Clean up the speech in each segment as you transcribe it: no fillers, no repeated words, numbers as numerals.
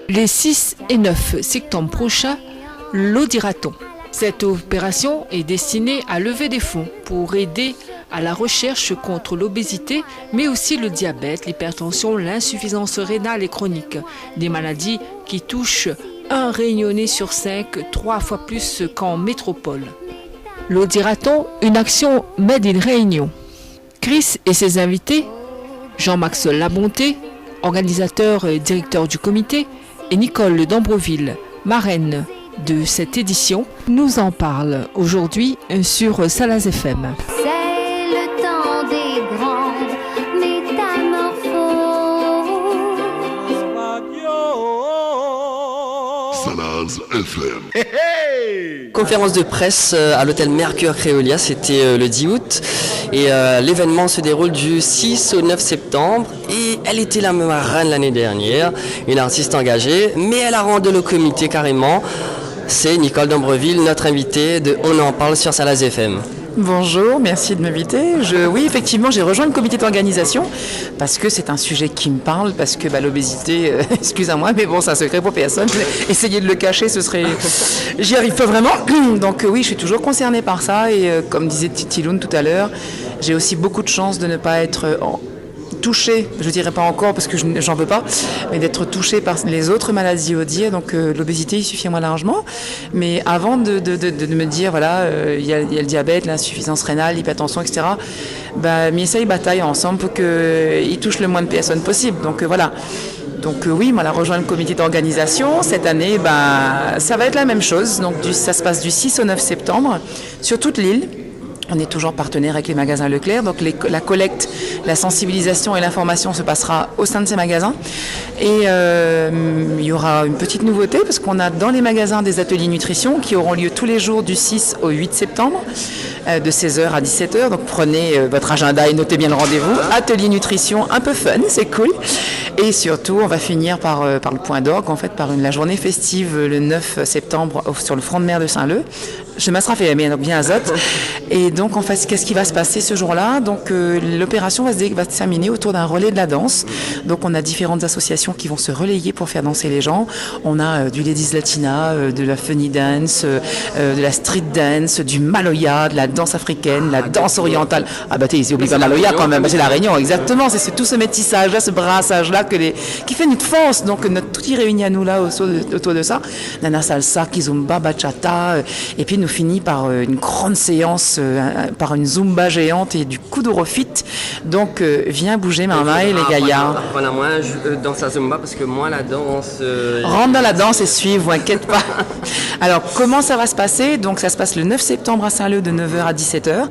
Les 6 et 9 septembre prochains, l'eau dira-t-on. Cette opération est destinée à lever des fonds pour aider à la recherche contre l'obésité, mais aussi le diabète, l'hypertension, l'insuffisance rénale et chronique. Des maladies qui touchent un Réunionnais sur 5, 3 fois plus qu'en métropole. L'eau dira-t-on, une action Made in Réunion. Chris et ses invités, Jean-Max Labonté, organisateur et directeur du comité, et Nicole d'Ambreville, marraine de cette édition, nous en parle aujourd'hui sur Salaz FM. C'est le temps des grandes métamorphoses. Salaz FM. Hey, hey. Conférence de presse à l'hôtel Mercure Créolia, c'était le 10 août. Et l'événement se déroule du 6 au 9 septembre. Et elle était la marraine l'année dernière, une artiste engagée, mais elle a rendu le comité carrément. C'est Nicole d'Ambreville, notre invitée de On en parle sur Salaz FM. Bonjour, merci de m'inviter. Oui, effectivement, j'ai rejoint le comité d'organisation parce que c'est un sujet qui me parle, parce que l'obésité, excusez-moi, mais bon, c'est un secret pour personne. Essayer de le cacher, ce serait... J'y arrive pas vraiment. Donc oui, je suis toujours concernée par ça et comme disait Titiloun tout à l'heure, j'ai aussi beaucoup de chance de ne pas être... touchée, je dirais pas encore parce que j'en veux pas, mais d'être touchée par les autres maladies ODIR, donc l'obésité il suffit à moi largement. Mais avant de me dire voilà, il y a le diabète, l'insuffisance rénale, l'hypertension, etc. M'essaye bataille ensemble pour qu'il touche le moins de personnes possible. Donc voilà. Donc oui, moi, elle a rejoint le comité d'organisation. Cette année, ça va être la même chose. Donc ça se passe du 6 au 9 septembre sur toute l'île. On est toujours partenaire avec les magasins Leclerc, donc la collecte, la sensibilisation et l'information se passera au sein de ces magasins. Et il y aura une petite nouveauté parce qu'on a dans les magasins des ateliers nutrition qui auront lieu tous les jours du 6 au 8 septembre, de 16h à 17h. Donc prenez votre agenda et notez bien le rendez-vous. Atelier nutrition un peu fun, c'est cool. Et surtout, on va finir par le point d'orgue, en fait, par la journée festive le 9 septembre sur le front de mer de Saint-Leu. Je m'asserai bien azote. Et donc, en fait, qu'est-ce qui va se passer ce jour-là? Donc, l'opération va se terminer autour d'un relais de la danse. Donc, on a différentes associations qui vont se relayer pour faire danser les gens. On a du Ladies Latina, de la funny dance, de la street dance, du maloya, de la danse africaine, la danse orientale. Ah bah t'es oublié pas maloya quand même, c'est la Réunion, exactement. C'est tout ce métissage-là, ce brassage-là qui fait notre force. Donc, notre petit réunit à nous là autour de ça. Nana salsa, kizumba, bachata, et puis nous finit par une grande séance, par une zumba géante et du kuduro-fit. Donc, viens bouger Marmaille, les gaillards. Voilà, moi, je danse la zumba parce que moi, la danse... Rentre dans la danse et suive, vous inquiète pas. Alors, comment ça va se passer? Donc, ça se passe le 9 septembre à Saint-Leu de 9h à 17h.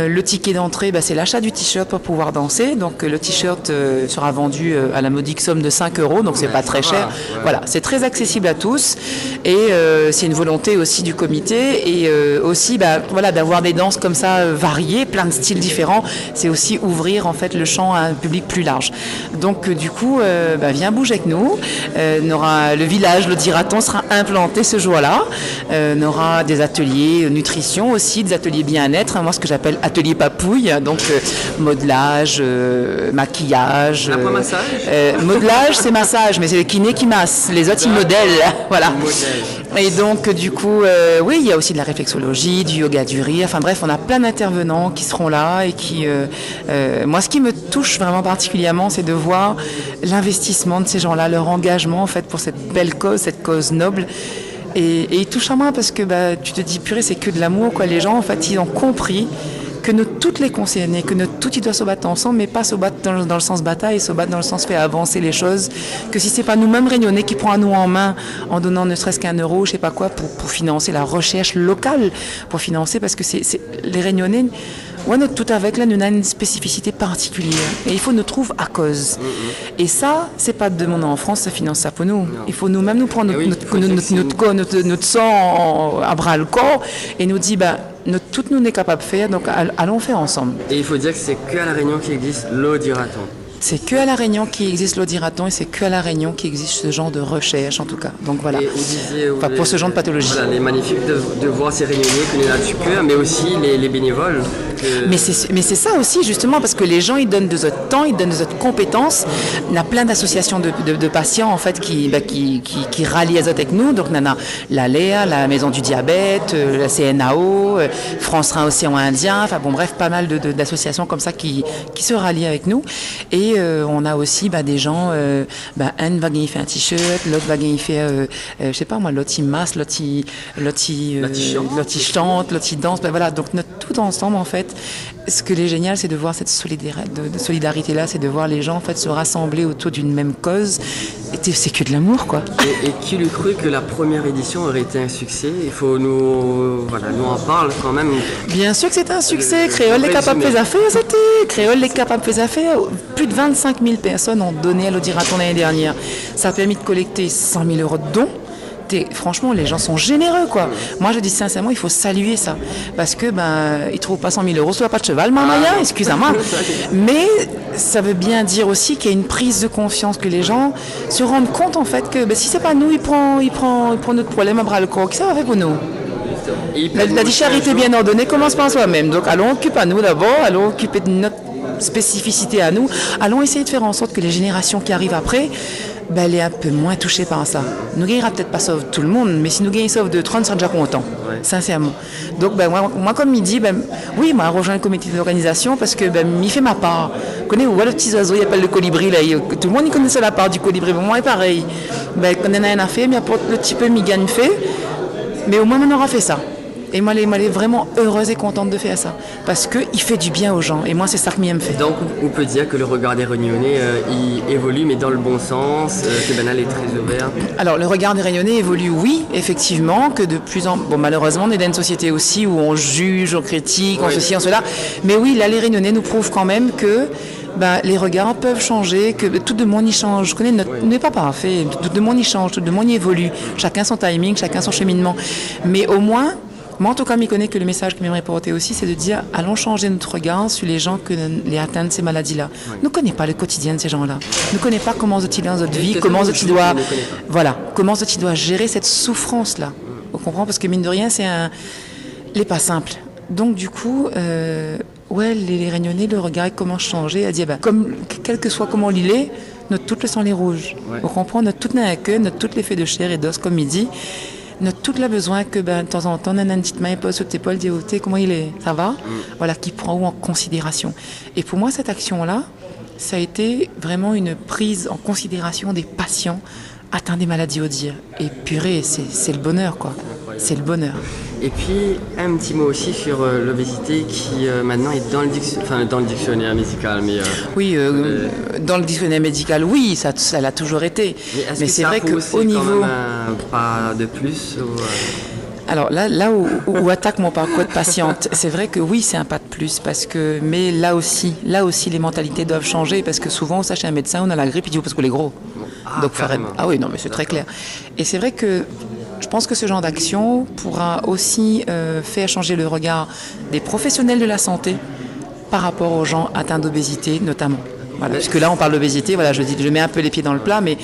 Le ticket d'entrée, c'est l'achat du t-shirt pour pouvoir danser. Donc, le t-shirt sera vendu à la modique somme de 5 €, donc c'est pas très cher. Ouais. Voilà, c'est très accessible à tous. Et c'est une volonté aussi du comité. Et aussi, d'avoir des danses comme ça variées, plein de styles différents. C'est aussi ouvrir en fait le champ à un public plus large. Donc du coup, viens bouger avec nous. Le village, le dira-t-on, sera implanté ce jour-là. On aura des ateliers nutrition aussi, des ateliers bien-être. Moi, ce que j'appelle atelier papouille. Donc modelage, maquillage. Modelage, c'est massage, mais c'est le kiné qui masse. Les autres, ils modèlent. Voilà. Et donc, du coup, oui, il y a aussi de la réflexologie, du yoga du rire. Enfin bref, on a plein d'intervenants qui seront là et qui... moi, ce qui me touche vraiment particulièrement, c'est de voir l'investissement de ces gens-là, leur engagement, en fait, pour cette belle cause, cette cause noble. Et il touche à moi parce que tu te dis, purée, c'est que de l'amour, quoi. Les gens, en fait, ils ont compris que nous toutes les concernées, que nous toutes ils doivent se battre ensemble, mais pas se battre dans le sens bataille, se battre dans le sens faire avancer les choses, que si c'est pas nous-mêmes Réunionnais qui prenons nous en main en donnant ne serait-ce qu'1 €, je sais pas quoi, pour financer la recherche locale, pour financer, parce que c'est les Réunionnais, tout avec là, nous avons une spécificité particulière. Et il faut nous trouver à cause. Et ça, c'est pas de demander en France, ça finance ça pour nous. Non. Il faut nous-mêmes nous prendre notre sang à bras le corps et nous dire, tout nous n'est capable de faire, donc allons faire ensemble. Et il faut dire que c'est qu'à La Réunion qui existe l'Odiraton. C'est que à La Réunion qui existe l'Odiraton et c'est que à La Réunion qui existe ce genre de recherche en tout cas. Donc voilà. Et vous disiez, enfin, pour ce genre de pathologie. Voilà, les magnifiques de voir ces Réunionnais que nous n'avons mais aussi les bénévoles. Mais c'est ça aussi justement parce que les gens ils donnent de leur temps, ils donnent de leurs compétences. Il y a plein d'associations de patients en fait qui rallient avec nous. Donc on a la Léa, la Maison du Diabète, la CNAO, France Rhin Océan Indien. Enfin bon bref, pas mal d'associations comme ça qui se rallient avec nous. Et on a aussi des gens, un va gagner fait un t-shirt, l'autre va gagner fait, je sais pas moi, l'autre il masse, l'autre il chante, l'autre il danse. Voilà, donc notre tout ensemble en fait. Ce que est génial, c'est de voir cette solidarité-là, c'est de voir les gens en fait se rassembler autour d'une même cause. Et c'est que de l'amour, quoi. Et qui l'eût cru que la première édition aurait été un succès? Il faut nous en parle quand même. Bien sûr que c'est un succès. Créole les capables de faire, c'était. Créole les capables de faire. Plus de 25 000 personnes ont donné à l'Odiraton l'année dernière. Ça a permis de collecter 100 000 € de dons. Franchement, les gens sont généreux, quoi. Moi, je dis sincèrement, il faut saluer ça. Parce que, ils trouvent pas 100 000 € sur la pas de cheval, Mamaya, excusez-moi. Mais ça veut bien dire aussi qu'il y a une prise de confiance, que les gens se rendent compte, en fait, que si c'est pas nous, il prend notre problème à bras le corps. Qu'est-ce que ça va faire pour nous? La charité bien ordonnée commence par soi-même. Donc, allons occuper à nous d'abord, allons occuper de notre spécificité à nous. Allons essayer de faire en sorte que les générations qui arrivent après, elle est un peu moins touchée par ça. Nous gagnera peut-être pas sauve tout le monde, mais si nous gagnons sauve de 30, c'est déjà content, sincèrement. Donc moi comme il dit, oui, moi rejoint le comité d'organisation parce que il fait ma part. Vous connaissez, vous voyez le petit oiseau, il appelle le colibri là, tout le monde il connaissait la part du colibri, moi c'est pareil. Quand on a rien à faire, mais apporte le petit peu mi gagne fait, mais au moins on aura fait ça. Et moi, elle est vraiment heureuse et contente de faire ça. Parce qu'il fait du bien aux gens. Et moi, c'est ça que m'y me fait. Donc, on peut dire que le regard des Réunionnais, il évolue, mais dans le bon sens, que Banal est très ouvert. Alors, le regard des Réunionnais évolue, oui, effectivement, que de plus en... Bon, malheureusement, on est dans une société aussi où on juge, on critique, on ceci, on cela. Mais oui, là, les Réunionnais nous prouvent quand même que les regards peuvent changer, que tout de monde y change. Je connais n'est pas parfait. Tout de monde y change, tout de monde y évolue. Chacun son timing, chacun son cheminement. Mais au moins... Moi, en tout cas, je connais que le message que j'aimerais porter aussi, c'est de dire, allons changer notre regard sur les gens qui les atteignent ces maladies-là. Oui. Nous ne connaissons pas le quotidien de ces gens-là. Nous ne connaissons pas comment ils dans notre vie, comment ils doivent, comment ils doivent gérer cette souffrance-là. On comprend parce que mine de rien, n'est pas simple. Donc du coup, les Réunionnais, le regard commence à changer, à dire, quel que soit comment il est, notre toutes le sang les rouges. Ouais. On comprend notre toute n'a un queue, notre toutes les faits de chair et d'os comme il dit. Notre tout le besoin que de temps en temps, on a une petite main pose sur tes épaules, dit comment il est, ça va, voilà, qui prend en considération. Et pour moi, cette action-là, ça a été vraiment une prise en considération des patients atteints des maladies ODIR. Et purée, c'est le bonheur, quoi. C'est le bonheur. Et puis, un petit mot aussi sur l'obésité qui maintenant est dans le dictionnaire médical. Mais, dans le dictionnaire médical, oui, ça l'a toujours été. Mais c'est vrai qu'au niveau... Quand même un pas de plus Alors là où attaque mon parcours de patiente, c'est vrai que oui, c'est un pas de plus, mais là aussi, les mentalités doivent changer, parce que souvent, on sache un médecin, on a la grippe, il dit parce qu'on est gros. Donc, oui, non, mais c'est très clair. Et c'est vrai que je pense que ce genre d'action pourra aussi faire changer le regard des professionnels de la santé par rapport aux gens atteints d'obésité, notamment. Voilà, puisque là, on parle d'obésité, voilà, je mets un peu les pieds dans le plat, mais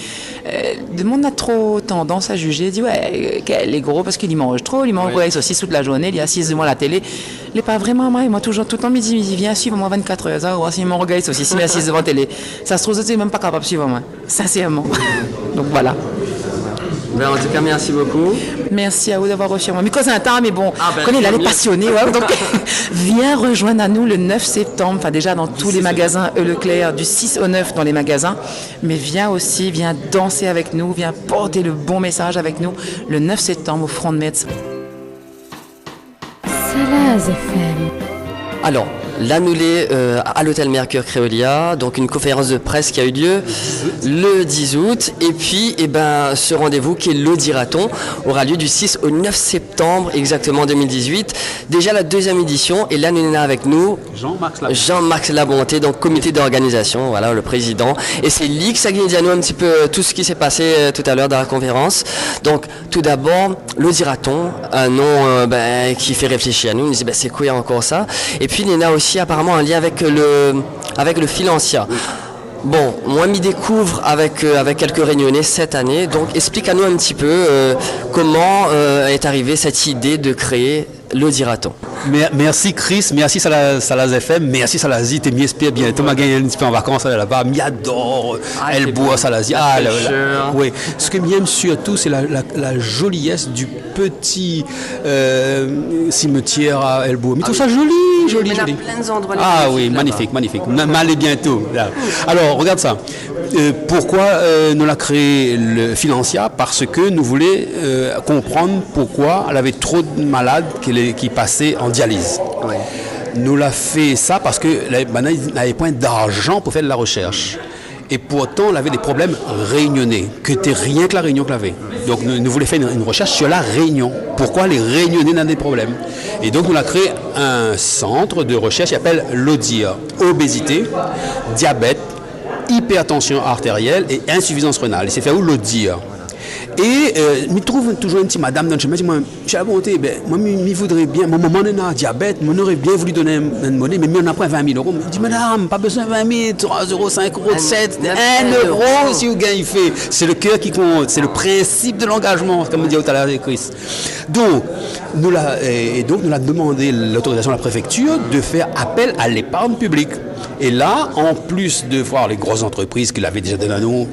le monde a trop tendance à juger, dit il est gros parce qu'il y mange trop, il mange avec saucisse toute la journée, il est assis devant la télé. Il n'est pas vraiment moi toujours, tout le temps, il dit, viens suivre moi 24 heures, ça, ou si mon regard saucisse, il est assis devant la télé. Ça se trouve, je même pas capable de suivre moi, sincèrement. Donc voilà. En tout cas, merci beaucoup. Merci à vous d'avoir reçu moi. Miko, c'est un temps, mais bon, connais, là, les passionnés. Donc, viens rejoindre à nous le 9 septembre, enfin déjà dans tous les magasins Leclerc, du 6 au 9 dans les magasins. Mais viens danser avec nous, viens porter le bon message avec nous le 9 septembre au Front de Metz. Salaz FM. Alors, l'annulé à l'hôtel Mercure Créolia, donc une conférence de presse qui a eu lieu le 10 août. Et puis, ce rendez-vous qui est l'Audiraton aura lieu du 6 au 9 septembre, exactement 2018. Déjà la deuxième édition, et là nous est avec nous Jean-Marc Labonté, donc comité d'organisation, voilà, le président. Et c'est lui qui s'agit à nous un petit peu tout ce qui s'est passé tout à l'heure dans la conférence. Donc, tout d'abord, l'Audiraton, un nom qui fait réfléchir à nous. On dit, c'est quoi encore ça? Et puis, il y en a aussi apparemment un lien avec le Philancia. Bon, moi, je m'y découvre avec quelques réunionnais cette année. Donc, explique à nous un petit peu comment est arrivée cette idée de créer l'Audiraton. Merci Chris, merci Salaz FM, merci Salazi, t'es m'espère bientôt, m'a gagné un petit peu en vacances là-bas, m'adore, elle boit Salazi. Oui. Ce que j'aime surtout, c'est la joliesse du petit cimetière à Elbourg. Mais tout ça joli. Ah oui, magnifique. M'allez bientôt. Là. Alors, regarde ça. Pourquoi nous l'a créé le Philancia? Parce que nous voulions comprendre pourquoi elle avait trop de malades qui passaient en dialyse. Oui. Nous l'a fait ça parce que maintenant, il n'avait pas d'argent pour faire de la recherche. Et pourtant, on avait des problèmes réunionnais, que c'était rien que la Réunion que l'avait. Donc, nous voulions faire une recherche sur la Réunion. Pourquoi les Réunionnais ont des problèmes? Et donc, on a créé un centre de recherche qui s'appelle l'ODIR. Obésité, diabète, hypertension artérielle et insuffisance rénale. Il s'est fait où l'ODIR. Et je trouve toujours une petite madame dans le chemin, je dis, moi, je suis à la bonté, moi, je voudrais bien, mon maman est un diabète, on aurait bien voulu donner une monnaie, mais on n'a pas 20 000 euros. Je dis, madame, pas besoin de 20 000, 3 euros, 5 euros, 7, 1 euro si vous gagnez fait. C'est le cœur qui compte, c'est le principe de l'engagement, comme dit tout à l'heure Chris. Donc, nous l'a demandé l'autorisation de la préfecture de faire appel à l'épargne publique. Et là, en plus de voir les grosses entreprises qui l'avaient déjà donné à nous,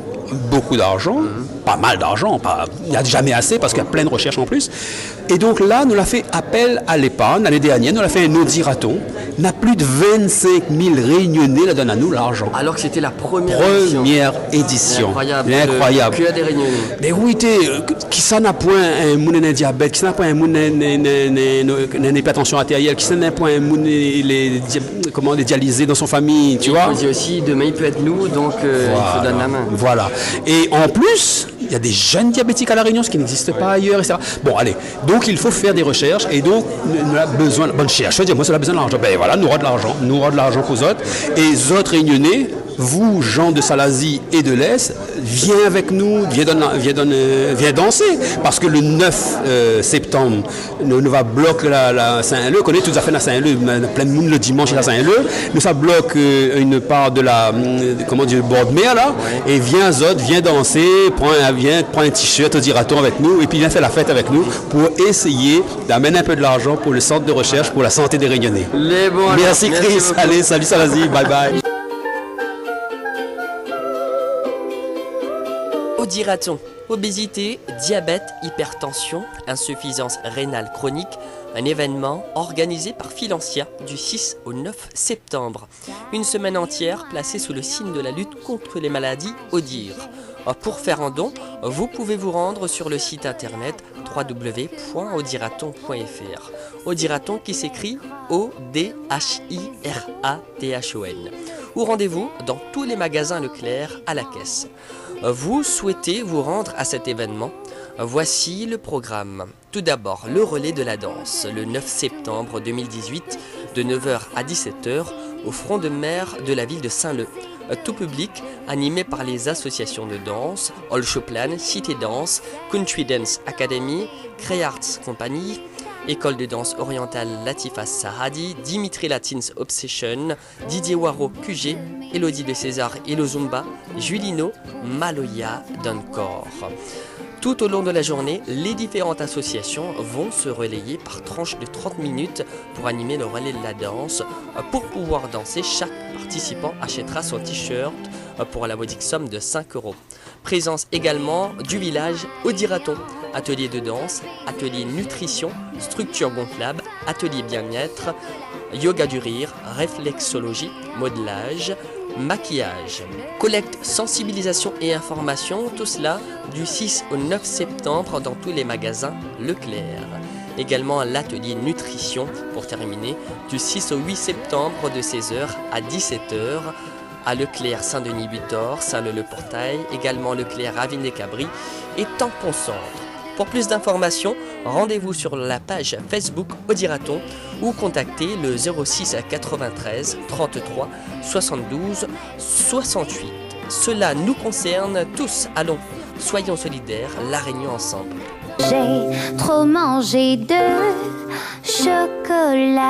beaucoup d'argent, pas mal d'argent, il n'y a jamais assez parce qu'il y a plein de recherches en plus. Et donc là, nous l'a fait appel à l'épargne. L'année dernière, nous l'a fait un Audiraton. On a plus de 25 000 réunionnais là donnent à nous l'argent. Alors que c'était la première édition. Incroyable. Incroyable. Que des réunionnais. Mais oui, qui ça n'a point un moun un diabète, qui ça n'a point un moun une hypertension artérielle, qui ça n'a point un moun les dialysés dans son famille, tu vois. On dit aussi, demain il peut être nous, donc il faut donner la main. Voilà. Et en plus, il y a des jeunes diabétiques à La Réunion, ce qui n'existe pas ailleurs, etc. Bon, allez. Donc, il faut faire des recherches et donc, nous avons besoin de bonne recherche. Je veux dire, moi, ça a besoin d'argent. Ben voilà, nous aurons de l'argent. Nous aurons de l'argent pour les autres. Et les autres réunionnais, vous, gens de Salazie et de l'Est, viens avec nous, viens danser. Parce que le 9 septembre, nous va bloquer la Saint-Leu. On connaît tout à fait la Saint-Leu, plein de monde le dimanche à la Saint-Leu. Nous, ça bloque une part de bord de mer, là. Ouais. Et viens danser, prends un t-shirt, Audiraton avec nous, et puis viens faire la fête avec nous pour essayer d'amener un peu de l'argent pour le centre de recherche pour la santé des Réunionnais. Merci Chris, allez, salut Salazie, bye bye. Audiraton, obésité, diabète, hypertension, insuffisance rénale chronique, un événement organisé par Philancia du 6 au 9 septembre. Une semaine entière placée sous le signe de la lutte contre les maladies ODIR. Pour faire un don, vous pouvez vous rendre sur le site internet www.audiraton.fr. Audiraton qui s'écrit O-D-H-I-R-A-T-H-O-N. Ou rendez-vous dans tous les magasins Leclerc à la caisse. Vous souhaitez vous rendre à cet événement? Voici le programme. Tout d'abord, le relais de la danse, le 9 septembre 2018, de 9h à 17h, au front de mer de la ville de Saint-Leu. Tout public, animé par les associations de danse, All Choplan, Cité Danse, Country Dance Academy, Créarts Company, École de danse orientale Latifa Sahadi, Dimitri Latins Obsession, Didier Waro QG, Elodie de César et le Zumba, Julino, Maloya, Duncor. Tout au long de la journée, les différentes associations vont se relayer par tranches de 30 minutes pour animer le relais de la danse. Pour pouvoir danser, chaque participant achètera son t-shirt pour la modique somme de 5 €. Présence également du village Audiraton. Atelier de danse, atelier nutrition, structure gonflable, atelier bien-être, yoga du rire, réflexologie, modelage, maquillage. Collecte, sensibilisation et information, tout cela du 6 au 9 septembre dans tous les magasins Leclerc. Également l'atelier nutrition, pour terminer, du 6 au 8 septembre de 16h à 17h à Leclerc Saint-Denis Butor, Saint-Leu-le-Portail, également Leclerc Avignon-des-Cabris et Tampon-Centre. Pour plus d'informations, rendez-vous sur la page Facebook Audiraton ou contactez le 06 93 33 72 68. Cela nous concerne tous. Allons, soyons solidaires, la Réunion ensemble. J'ai trop mangé de chocolat.